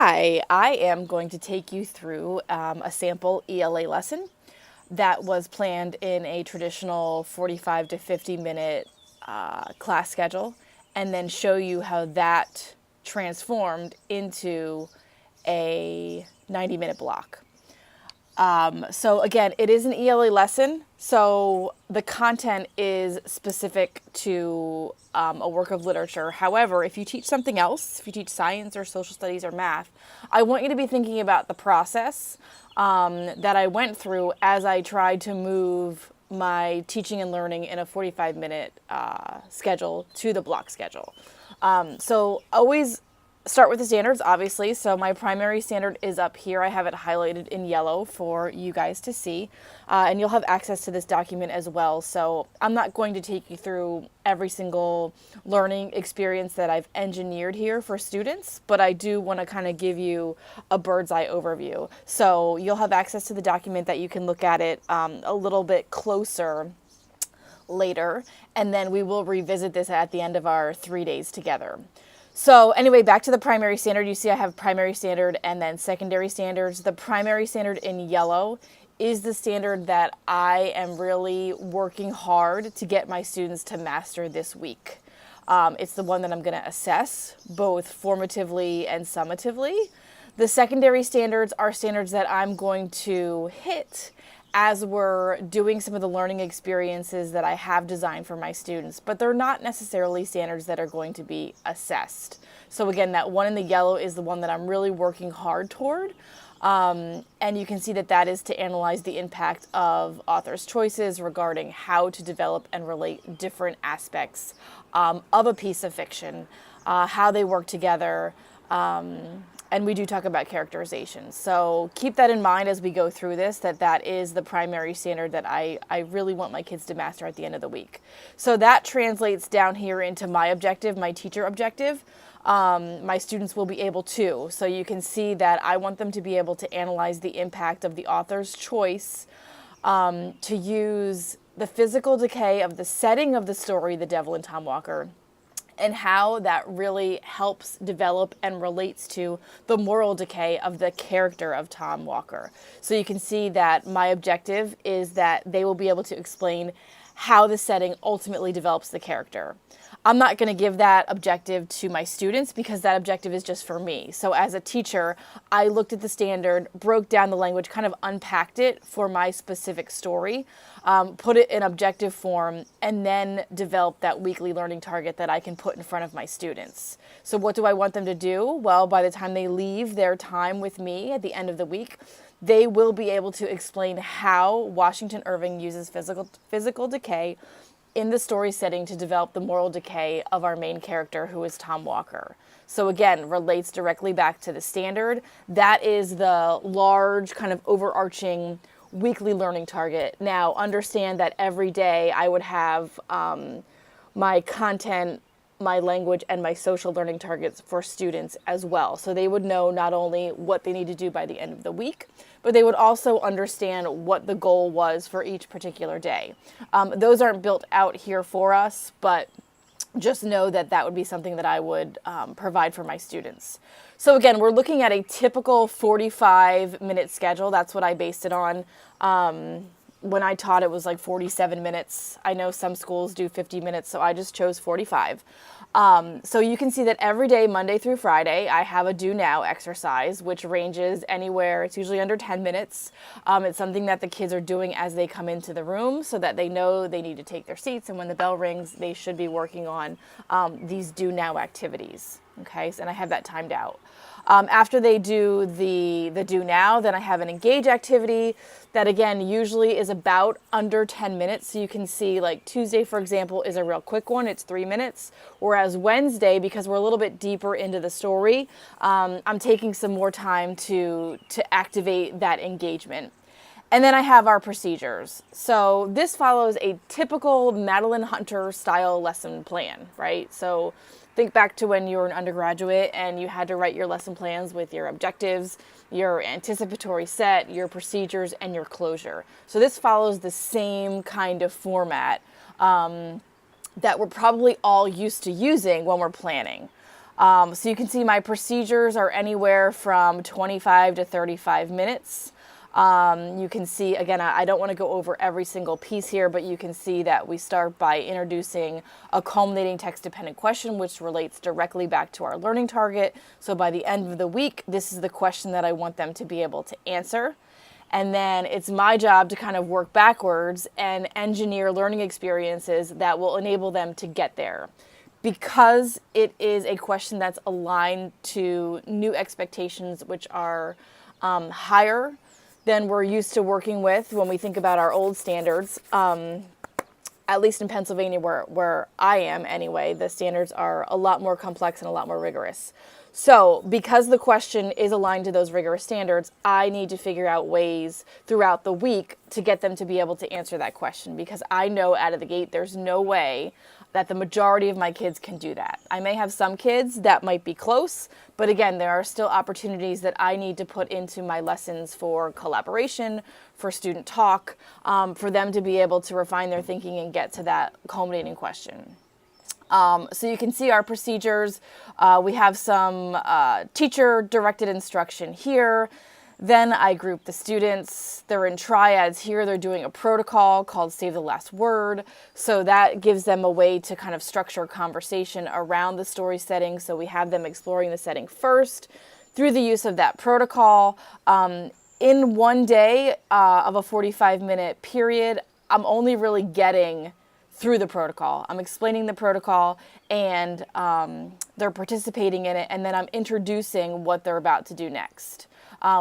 Hi, I am going to take you through a sample ELA lesson that was planned in a traditional 45 to 50 minute class schedule, and then show you how that transformed into a 90-minute block. So again, it is an ELA lesson, so the content is specific to a work of literature. However, if you teach something else, if you teach science or social studies or math, I want you to be thinking about the process that I went through as I tried to move my teaching and learning in a 45-minute schedule to the block schedule. So always start with the standards, obviously. So my primary standard is up here. I have it highlighted in yellow for you guys to see. And you'll have access to this document as well. So I'm not going to take you through every single learning experience that I've engineered here for students, but I do want to kind of give you a bird's eye overview. So you'll have access to the document that you can look at it a little bit closer later. And then we will revisit this at the end of our 3 days together. So anyway, back to the primary standard. You see I have primary standard and then secondary standards. The primary standard in yellow is the standard that I am really working hard to get my students to master this week. It's the one that I'm going to assess both formatively and summatively. The secondary standards are standards that I'm going to hit as we're doing some of the learning experiences that I have designed for my students, but they're not necessarily standards that are going to be assessed. So again, that one in the yellow is the one that I'm really working hard toward. And you can see that that is to analyze the impact of authors' choices regarding how to develop and relate different aspects of a piece of fiction, how they work together, and we do talk about characterization. So keep that in mind as we go through this, that is the primary standard that I really want my kids to master at the end of the week. So that translates down here into my objective, my teacher objective. My students will be able to. So you can see that I want them to be able to analyze the impact of the author's choice to use the physical decay of the setting of the story, The Devil and Tom Walker, and how that really helps develop and relates to the moral decay of the character of Tom Walker. So you can see that my objective is that they will be able to explain how the setting ultimately develops the character. I'm not going to give that objective to my students because that objective is just for me. So as a teacher, I looked at the standard, broke down the language, kind of unpacked it for my specific story, put it in objective form, and then developed that weekly learning target that I can put in front of my students. So what do I want them to do? Well, by the time they leave their time with me at the end of the week, they will be able to explain how Washington Irving uses physical decay in the story setting to develop the moral decay of our main character, who is Tom Walker. So again, relates directly back to the standard. That is the large kind of overarching weekly learning target. Now, understand that every day I would have my content, my language, and my social learning targets for students as well. So they would know not only what they need to do by the end of the week, but they would also understand what the goal was for each particular day. Those aren't built out here for us, but just know that that would be something that I would provide for my students. So again, we're looking at a typical 45-minute schedule. That's what I based it on. When I taught, it was like 47 minutes. I know some schools do 50 minutes, so I just chose 45. So you can see that every day, Monday through Friday, I have a do now exercise, which ranges anywhere. It's usually under 10 minutes. It's something that the kids are doing as they come into the room so that they know they need to take their seats, and when the bell rings, they should be working on these do now activities. Okay, and I have that timed out. After they do the do now, then I have an engage activity that again usually is about under 10 minutes. So you can see like Tuesday, for example, is a real quick one. It's 3 minutes. Whereas Wednesday, because we're a little bit deeper into the story, I'm taking some more time to activate that engagement. And then I have our procedures. So this follows a typical Madeline Hunter style lesson plan, right? So think back to when you were an undergraduate and you had to write your lesson plans with your objectives, your anticipatory set, your procedures, and your closure. So this follows the same kind of format that we're probably all used to using when we're planning. So you can see my procedures are anywhere from 25 to 35 minutes. You can see, again, I don't want to go over every single piece here, but you can see that we start by introducing a culminating text-dependent question, which relates directly back to our learning target. So by the end of the week, this is the question that I want them to be able to answer. And then it's my job to kind of work backwards and engineer learning experiences that will enable them to get there. Because it is a question that's aligned to new expectations, which are higher than we're used to working with when we think about our old standards. At least in Pennsylvania, where I am anyway, the standards are a lot more complex and a lot more rigorous. So because the question is aligned to those rigorous standards, I need to figure out ways throughout the week to get them to be able to answer that question, because I know out of the gate there's no way that the majority of my kids can do that. I may have some kids that might be close, but again, there are still opportunities that I need to put into my lessons for collaboration, for student talk, for them to be able to refine their thinking and get to that culminating question. So you can see our procedures. We have some teacher-directed instruction here. Then I group the students. They're in triads here. They're doing a protocol called Save the Last Word. So that gives them a way to kind of structure a conversation around the story setting. So we have them exploring the setting first through the use of that protocol. In one day of a 45-minute period, I'm only really getting through the protocol. I'm explaining the protocol, and they're participating in it, and then I'm introducing what they're about to do next,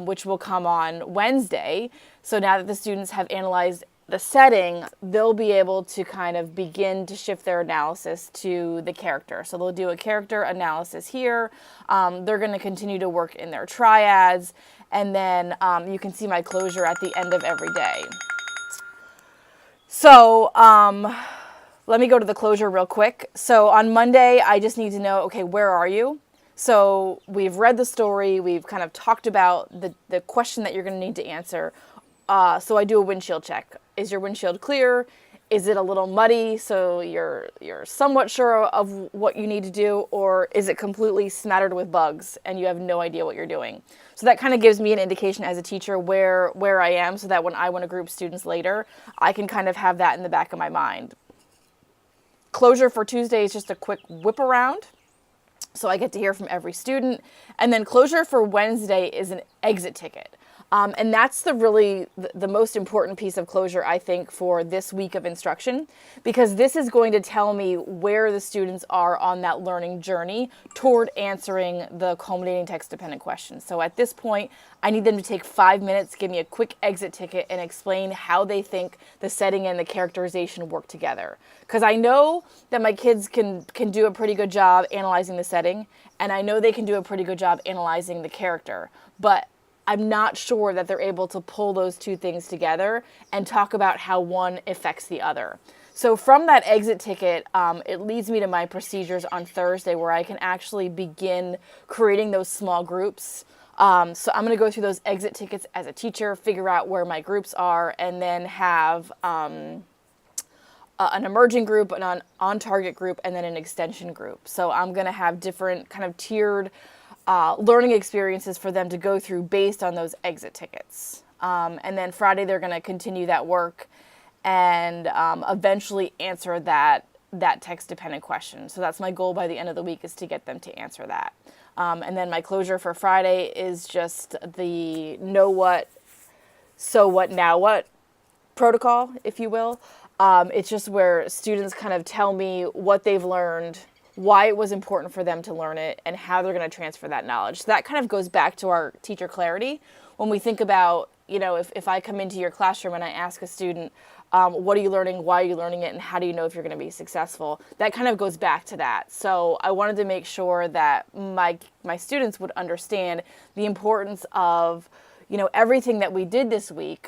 which will come on Wednesday. So now that the students have analyzed the setting, they'll be able to kind of begin to shift their analysis to the character. So they'll do a character analysis here. They're going to continue to work in their triads, and then you can see my closure at the end of every day. So let me go to the closure real quick. So on Monday, I just need to know, okay, where are you? So we've read the story. We've kind of talked about the question that you're going to need to answer. So I do a windshield check. Is your windshield clear? Is it a little muddy so you're somewhat sure of what you need to do? Or is it completely smattered with bugs and you have no idea what you're doing? So that kind of gives me an indication as a teacher where I am, so that when I want to group students later, I can kind of have that in the back of my mind. Closure for Tuesday is just a quick whip around. So I get to hear from every student. And then closure for Wednesday is an exit ticket. And that's the most important piece of closure, I think, for this week of instruction, because this is going to tell me where the students are on that learning journey toward answering the culminating text-dependent questions. So at this point, I need them to take 5 minutes, give me a quick exit ticket, and explain how they think the setting and the characterization work together. Because I know that my kids can do a pretty good job analyzing the setting, and I know they can do a pretty good job analyzing the character, but I'm not sure that they're able to pull those two things together and talk about how one affects the other. So from that exit ticket, it leads me to my procedures on Thursday, where I can actually begin creating those small groups. So I'm going to go through those exit tickets as a teacher, figure out where my groups are, and then have an emerging group, an on-target group, and then an extension group. So I'm going to have different kind of tiered learning experiences for them to go through based on those exit tickets. And then Friday, they're going to continue that work and eventually answer that text-dependent question. So that's my goal by the end of the week, is to get them to answer that. And then my closure for Friday is just the know what, so what, now what protocol, if you will. It's just where students kind of tell me what they've learned, why it was important for them to learn it, and how they're going to transfer that knowledge. So that kind of goes back to our teacher clarity. When we think about, if I come into your classroom and I ask a student, what are you learning, why are you learning it, and how do you know if you're going to be successful? That kind of goes back to that. So I wanted to make sure that my students would understand the importance of, everything that we did this week,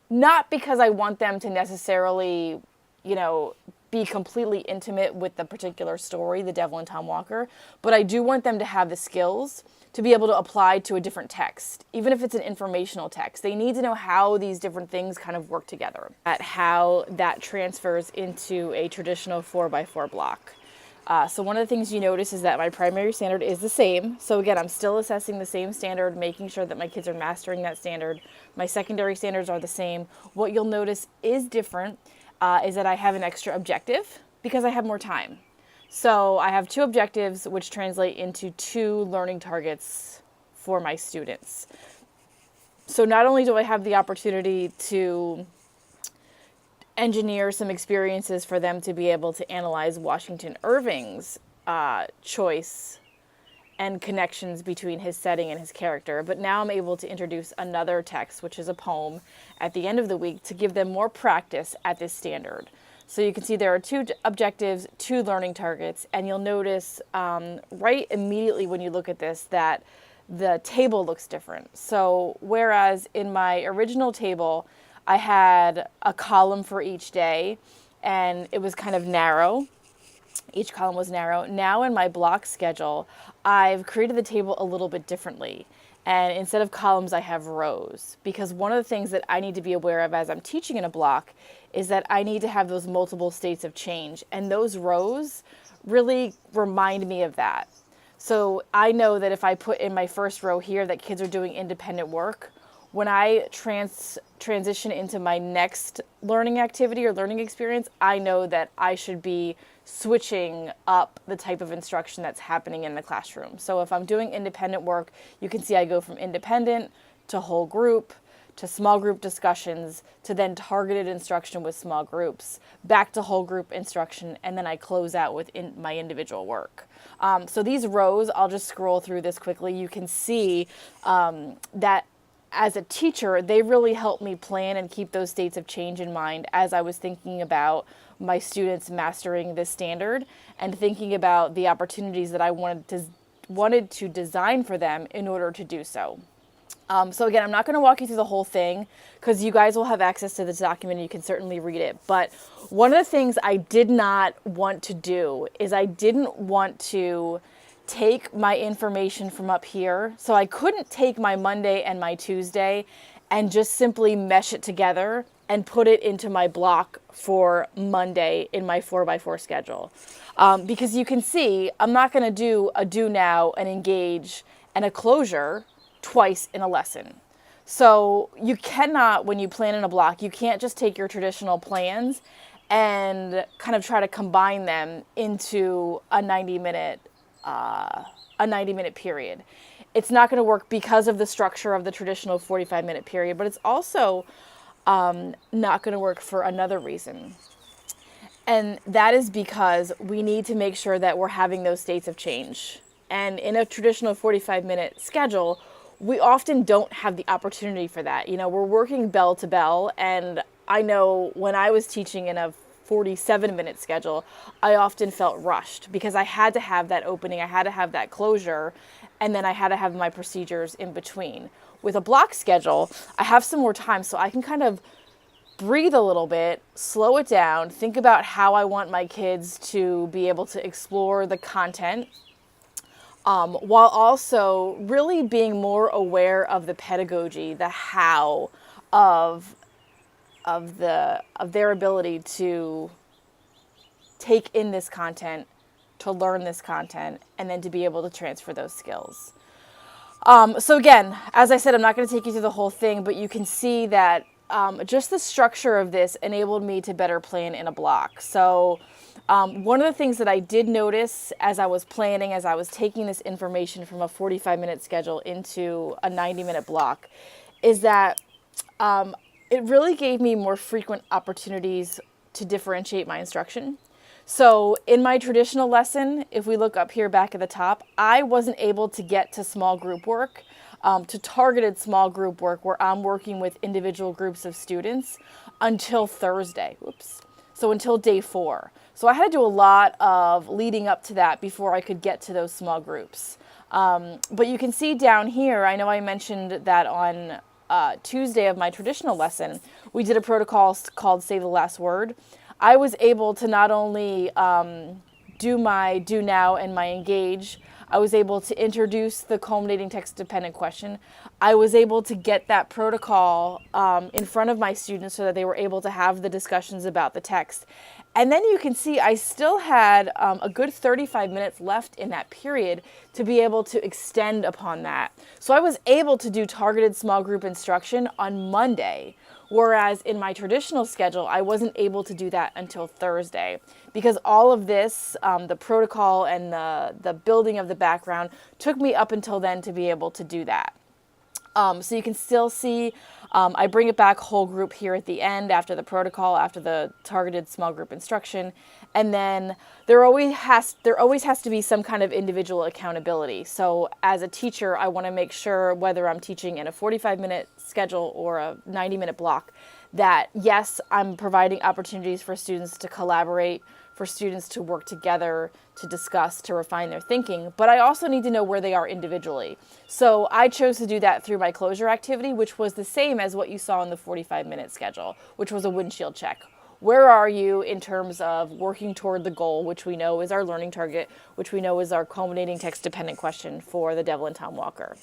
not because I want them to necessarily, be completely intimate with the particular story, The Devil and Tom Walker, but I do want them to have the skills to be able to apply to a different text, even if it's an informational text. They need to know how these different things kind of work together, at how that transfers into a traditional 4x4 block. So one of the things you notice is that my primary standard is the same. So again, I'm still assessing the same standard, making sure that my kids are mastering that standard. My secondary standards are the same. What you'll notice is different is that I have an extra objective because I have more time. So I have 2 objectives which translate into 2 learning targets for my students. So not only do I have the opportunity to engineer some experiences for them to be able to analyze Washington Irving's choice and connections between his setting and his character, but now I'm able to introduce another text, which is a poem, at the end of the week to give them more practice at this standard. So you can see there are 2 objectives, 2 learning targets, and you'll notice right immediately when you look at this that the table looks different. So whereas in my original table, I had a column for each day and it was kind of narrow. Each column was narrow. Now in my block schedule, I've created the table a little bit differently. And instead of columns, I have rows. Because one of the things that I need to be aware of as I'm teaching in a block is that I need to have those multiple states of change. And those rows really remind me of that. So I know that if I put in my first row here that kids are doing independent work, when I transition into my next learning activity or learning experience, I know that I should be switching up the type of instruction that's happening in the classroom. So if I'm doing independent work, you can see I go from independent to whole group to small group discussions to then targeted instruction with small groups, back to whole group instruction, and then I close out with my individual work. So these rows, I'll just scroll through this quickly. You can see that as a teacher, they really helped me plan and keep those states of change in mind as I was thinking about my students mastering this standard and thinking about the opportunities that I wanted to design for them in order to do so. So again, I'm not going to walk you through the whole thing because you guys will have access to this document and you can certainly read it. But one of the things I did not want to do is I didn't want to take my information from up here. So I couldn't take my Monday and my Tuesday and just simply mesh it together and put it into my block for Monday in my 4x4 schedule. Because you can see, I'm not going to do a do now, an engage, and a closure twice in a lesson. So you cannot, when you plan in a block, you can't just take your traditional plans and kind of try to combine them into a 90-minute period. It's not going to work because of the structure of the traditional 45-minute period, but it's also not going to work for another reason. And that is because we need to make sure that we're having those states of change. And in a traditional 45-minute schedule, we often don't have the opportunity for that. You know, we're working bell to bell, and I know when I was teaching in a 47-minute schedule, I often felt rushed because I had to have that opening, I had to have that closure, and then I had to have my procedures in between. With a block schedule, I have some more time, so I can kind of breathe a little bit, slow it down, think about how I want my kids to be able to explore the content, while also really being more aware of the pedagogy, the how of their ability to take in this content, to learn this content, and then to be able to transfer those skills. So again, as I said, I'm not going to take you through the whole thing, but you can see that just the structure of this enabled me to better plan in a block. So one of the things that I did notice as I was planning, as I was taking this information from a 45-minute schedule into a 90-minute block, is that it really gave me more frequent opportunities to differentiate my instruction. So in my traditional lesson, if we look up here back at the top, I wasn't able to get to small group work, to targeted small group work where I'm working with individual groups of students until Thursday. So until day 4. So I had to do a lot of leading up to that before I could get to those small groups. But you can see down here, I know I mentioned that on Tuesday of my traditional lesson, we did a protocol called Say the Last Word. I was able to not only do my do now and my engage, I was able to introduce the culminating text-dependent question. I was able to get that protocol in front of my students so that they were able to have the discussions about the text. And then you can see I still had a good 35 minutes left in that period to be able to extend upon that. So I was able to do targeted small group instruction on Monday, whereas in my traditional schedule, I wasn't able to do that until Thursday because all of this, the protocol and the building of the background took me up until then to be able to do that. So you can still see, I bring it back whole group here at the end after the protocol, after the targeted small group instruction. And then there always has to be some kind of individual accountability. So as a teacher, I want to make sure whether I'm teaching in a 45-minute schedule or a 90-minute block, that yes, I'm providing opportunities for students to collaborate, for students to work together, to discuss, to refine their thinking, but I also need to know where they are individually. So I chose to do that through my closure activity, which was the same as what you saw in the 45-minute schedule, which was a windshield check. Where are you in terms of working toward the goal, which we know is our learning target, which we know is our culminating text-dependent question for the Devil and Tom Walker.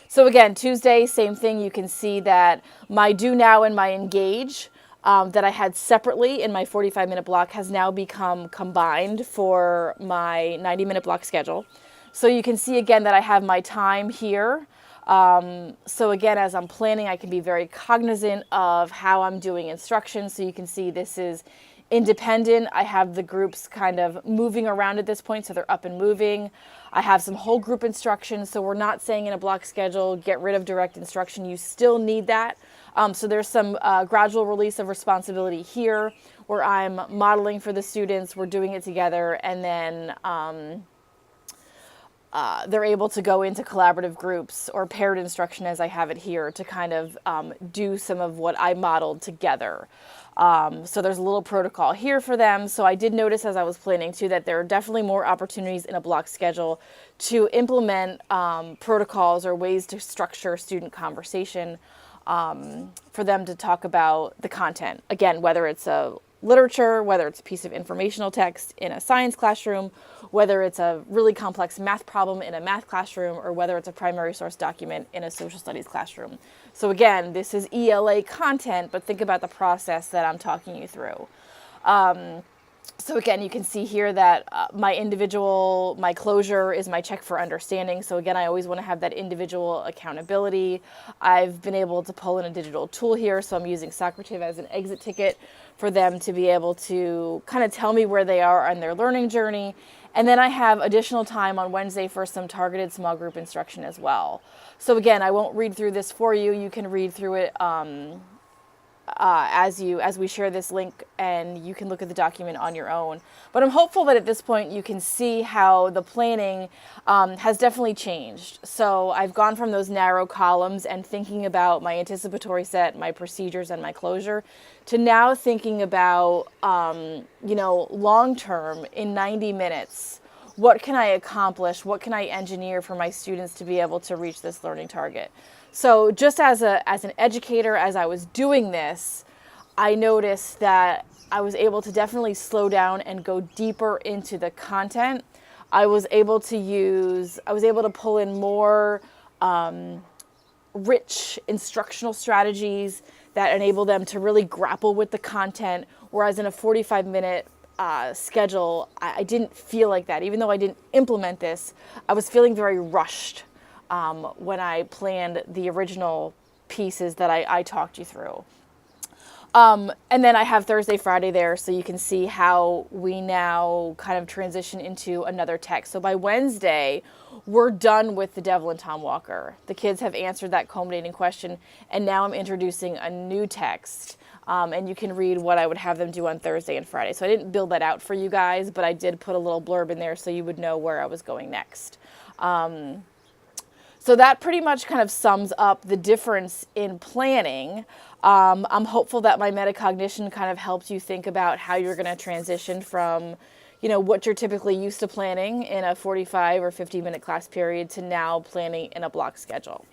So again, Tuesday, same thing. You can see that my do now and my engage that I had separately in my 45-minute block has now become combined for my 90-minute block schedule. So you can see again that I have my time here. So again, as I'm planning, I can be very cognizant of how I'm doing instruction. So you can see this is independent. I have the groups kind of moving around at this point, so they're up and moving. I have some whole group instruction, so we're not saying in a block schedule, get rid of direct instruction. You still need that. So there's some gradual release of responsibility here where I'm modeling for the students, we're doing it together, and then they're able to go into collaborative groups or paired instruction as I have it here to kind of do some of what I modeled together. So there's a little protocol here for them. So I did notice as I was planning too that there are definitely more opportunities in a block schedule to implement protocols or ways to structure student conversation for them to talk about the content. Again, whether it's a literature, whether it's a piece of informational text in a science classroom, whether it's a really complex math problem in a math classroom, or whether it's a primary source document in a social studies classroom. So again, this is ELA content, but think about the process that I'm talking you through. So again, you can see here that my closure is my check for understanding. So again, I always want to have that individual accountability. I've been able to pull in a digital tool here. So I'm using Socrative as an exit ticket for them to be able to kind of tell me where they are on their learning journey. And then I have additional time on Wednesday for some targeted small group instruction as well. So again, I won't read through this for you. You can read through it as we share this link, and you can look at the document on your own. But I'm hopeful that at this point you can see how the planning has definitely changed. So I've gone from those narrow columns and thinking about my anticipatory set, my procedures, and my closure, to now thinking about, long term in 90 minutes, what can I accomplish? What can I engineer for my students to be able to reach this learning target? So just as an educator, as I was doing this, I noticed that I was able to definitely slow down and go deeper into the content. I was able to pull in more rich instructional strategies that enable them to really grapple with the content, whereas in a 45-minute schedule, I didn't feel like that. Even though I didn't implement this, I was feeling very rushed when I planned the original pieces that I talked you through. And then I have Thursday, Friday there, so you can see how we now kind of transition into another text. So by Wednesday, we're done with the Devil and Tom Walker. The kids have answered that culminating question, and now I'm introducing a new text. And you can read what I would have them do on Thursday and Friday. So I didn't build that out for you guys, but I did put a little blurb in there so you would know where I was going next. So that pretty much kind of sums up the difference in planning. I'm hopeful that my metacognition kind of helped you think about how you're going to transition from, what you're typically used to planning in a 45 or 50-minute class period to now planning in a block schedule.